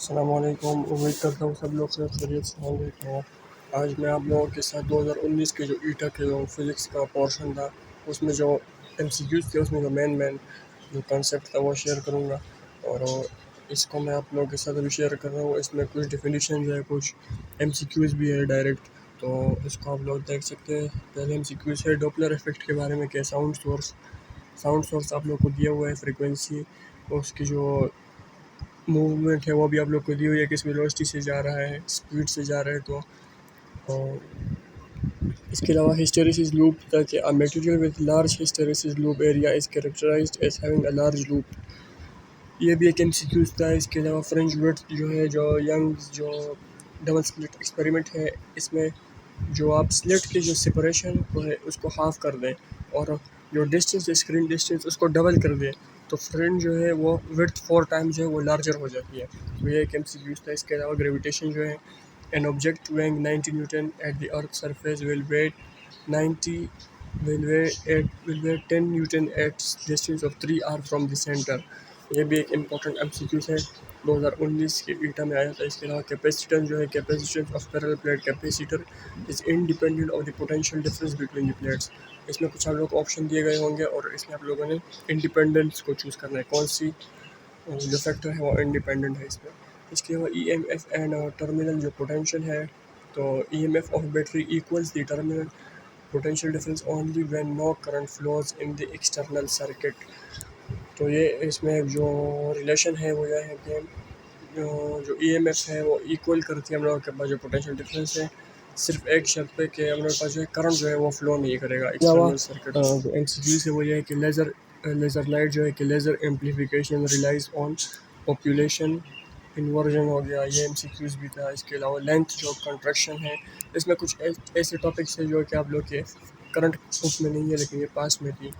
अस्सलामुअलैकुम। उम्मीद करता हूँ सब लोग से खैरियत से होंगे। तो आज मैं आप लोगों के साथ 2019 के जो ईटा के जो फिज़िक्स का पोर्शन था उसमें जो एमसीक्यूज़ थे उसमें जो मेन जो कॉन्सेप्ट था वो शेयर करूँगा। और इसको मैं आप लोगों के साथ अभी शेयर कर रहा हूँ। इसमें कुछ डेफिनेशन है, कुछ एमसीक्यूज़ भी है डायरेक्ट, तो इसको आप लोग देख सकते हैं। पहले एमसीक्यूज़ है डॉपलर इफेक्ट के बारे में, क्या साउंड सोर्स आप लोग को दिया हुआ है, फ्रीक्वेंसी, उसकी जो मूवमेंट है वो भी आप लोग को दी हुई है, किस वेलोसिटी से जा रहा है, स्पीड से जा रहा है। तो और इसके अलावा हिस्टेरेसिस लूप ताकि a material with large hysteresis loop area is characterised as having a large loop, ये भी एक एमसीक्यूज था। इसके अलावा फ्रिंज विड्थ जो है, जो यंग जो डबल स्लिट एक्सपेरिमेंट है, इसमें जो आप स्लिट की जो सेपरेशन को है उसको हाफ कर दें और जो डिस्टेंस स्क्रीन डिस्टेंस उसको डबल कर दें, तो फ्रिंज जो है वो विड्थ 4 टाइम्स जो है वो लार्जर हो जाती है। तो ये एक एमसीक्यूज था। इसके अलावा ग्रेविटेशन जो है, an object weighing 90 newton at the earth surface will weight 90 will weigh 10 newton at distance of 3 R from the centre. ये भी एक इम्पोर्टेंट एमसीक्यूज है, 2019 के ईटा में आया था। इसके अलावा कैपेसिटेंस जो है, capacitance of parallel plate capacitor is independent of the potential difference between the plates. इसमें कुछ आप लोग ऑप्शन दिए गए होंगे और इसमें आप लोगों ने इंडिपेंडेंस को चूज़ करना है, कौन सी जो फैक्टर है वो इंडिपेंडेंट है इसमें। इसके अलावा ईएमएफ एंड टर्मिनल जो पोटेंशियल है, तो EMF of battery equals the terminal potential difference only when no current flows in the external circuit। तो ये इसमें जो रिलेशन है वो यह है कि जो ईएमएफ है वो इक्वल करती है हम लोगों के पास जो पोटेंशियल डिफरेंस है, सिर्फ एक शर्त पे कि हम लोग के पास जो है करंट जो है वो फ्लो नहीं करेगा एक्सटर्नल सर्किट। जो एमसीक्यू है वो ये है कि लेज़र लाइट जो है कि laser amplification relies on population inversion हो गया, ये एमसीक्यूज भी था। इसके अलावा लेंथ जो कंट्रैक्शन है, इसमें कुछ ऐसे टॉपिक्स है जो कि आप लोग के करंट बुक में नहीं है लेकिन ये पास में थी।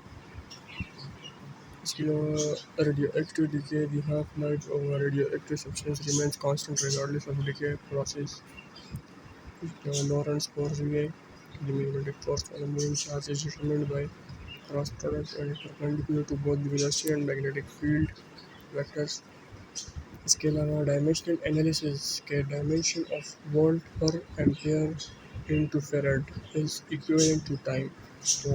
इसके अलावा radio active decay, the half life of radio active substance remains constant regardless of decay process. Lawrence force ये the magnetic force on a moving charge is determined by cross products and perpendicular to both the velocity and magnetic field vectors। इसके अलावा dimensional analysis के dimension of volt पर ampere into farad is equivalent to time, तो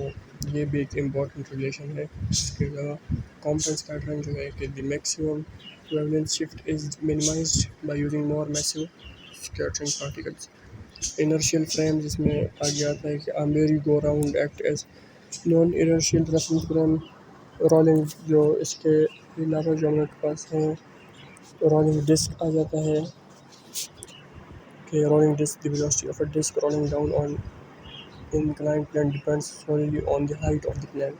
ये भी एक important relation है। इसके अलावा कॉम्प्लेक्स पैटर्न जो है कि the maximum wavelength shift is minimised by using more massive scattering particles. Inertial frame जिसमें आ गया था कि a merry go round act as non inertial reference frame rolling. जो इसके अलावा जो हमारे पास है रोलिंग डिस्क आ जाता है कि rolling disc the velocity of a disc rolling down on inclined plane depends solely on the height of the plane।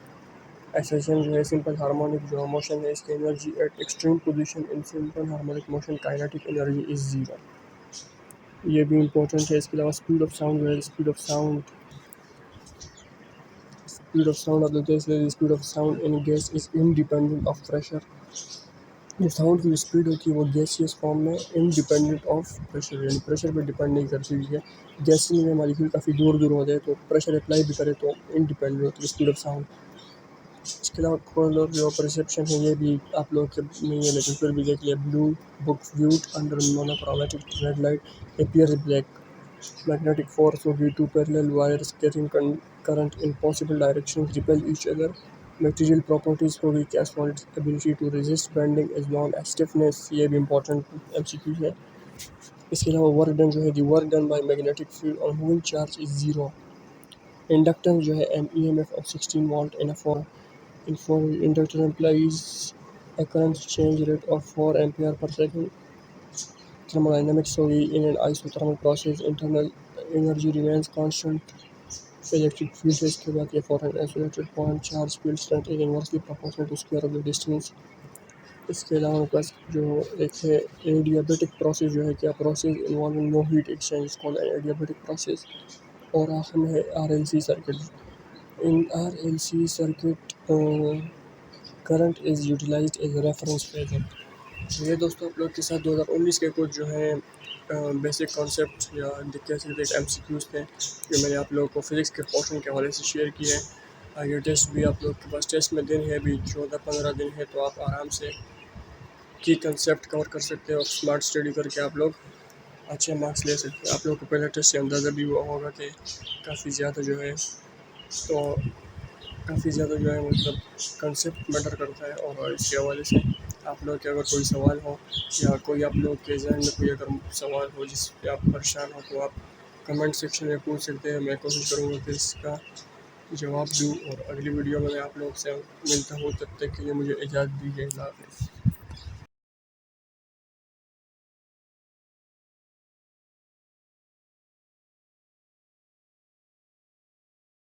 एसेशन जो है सिंपल हार्मोनिक जो मोशन है, इसकी energy at extreme position in simple harmonic motion kinetic energy is zero, ये भी important है। इसके अलावा स्पीड ऑफ साउंड जो है, स्पीड ऑफ साउंड आप देखते हैं, speed of sound in gas is independent of pressure. जो साउंड की स्पीड होती है वो गैसियस फॉर्म में इंडिपेंडेंट ऑफ प्रेशर, यानी प्रेशर पर डिपेंड नहीं करती है। गैसियस में मॉलिक्यूल काफ़ी दूर दूर हो जाए तो प्रेशर अप्लाई भी करे तो इंडिपेंडेंट होती है स्पीड ऑफ साउंड। इसके अलावा कलर जो परसेप्शन है ये भी आप लोग के नहीं है लेकिन फिर भी देख लिया। Blue book viewed under monochromatic red light appear black. Magnetic force होगी, two parallel wires carrying current in possible directions repel each other. Material properties होगी कि asphalt ability to resist bending is known as stiffness, ये भी important MCQ है। इसके अलावा work done जो है, the work done by magnetic field on moving charge is zero. Inductance जो है, an EMF of 16 volt in a 4 in for inductor implies a current change rate of 4 ampere per second। Thermodynamics होगी, in an isothermal process internal energy remains constant। Electric field है इसके बाद ये for an isolated point charge field strength is inversely proportional to square of the distance. इसके अलावा हमारे पास जो एक है एडियाबेटिक प्रोसेस जो है, क्या process involving no heat exchange called adiabatic process. और आखिर में है RLC circuit. In RLC circuit current is utilised as a reference phasor. ये दोस्तों आप लोग के साथ 2019 के कुछ जो है बेसिक कॉन्सेप्ट या कह सकते हैं एमसीक्यूज थे जो मैंने आप लोगों को फिज़िक्स के पोर्शन के हवाले से शेयर किए हैं। आगे टेस्ट भी आप लोग के पास टेस्ट में दिन है, अभी 14-15 दिन है, तो आप आराम से की कंसेप्ट कवर कर सकते हैं और स्मार्ट स्टडी करके आप लोग अच्छे मार्क्स ले सकते हैं। आप लोगों को पहले टेस्ट से अंदाज़ा भी हुआ होगा कि काफ़ी ज़्यादा जो है तो काफ़ी ज़्यादा जो है मतलब कंसेप्ट मैटर करता है। और इसके हवाले से आप लोग के अगर कोई सवाल हो या कोई आप लोग के जहन में कोई अगर सवाल हो जिस पे आप परेशान हो तो आप कमेंट सेक्शन में पूछ सकते हैं। मैं कोशिश करूँगा कि इसका जवाब दूँ और अगली वीडियो में मैं आप लोग से मिलता हूँ। तब तक के लिए मुझे इजाज़त दीजिए। अल्लाह हाफ़िज़।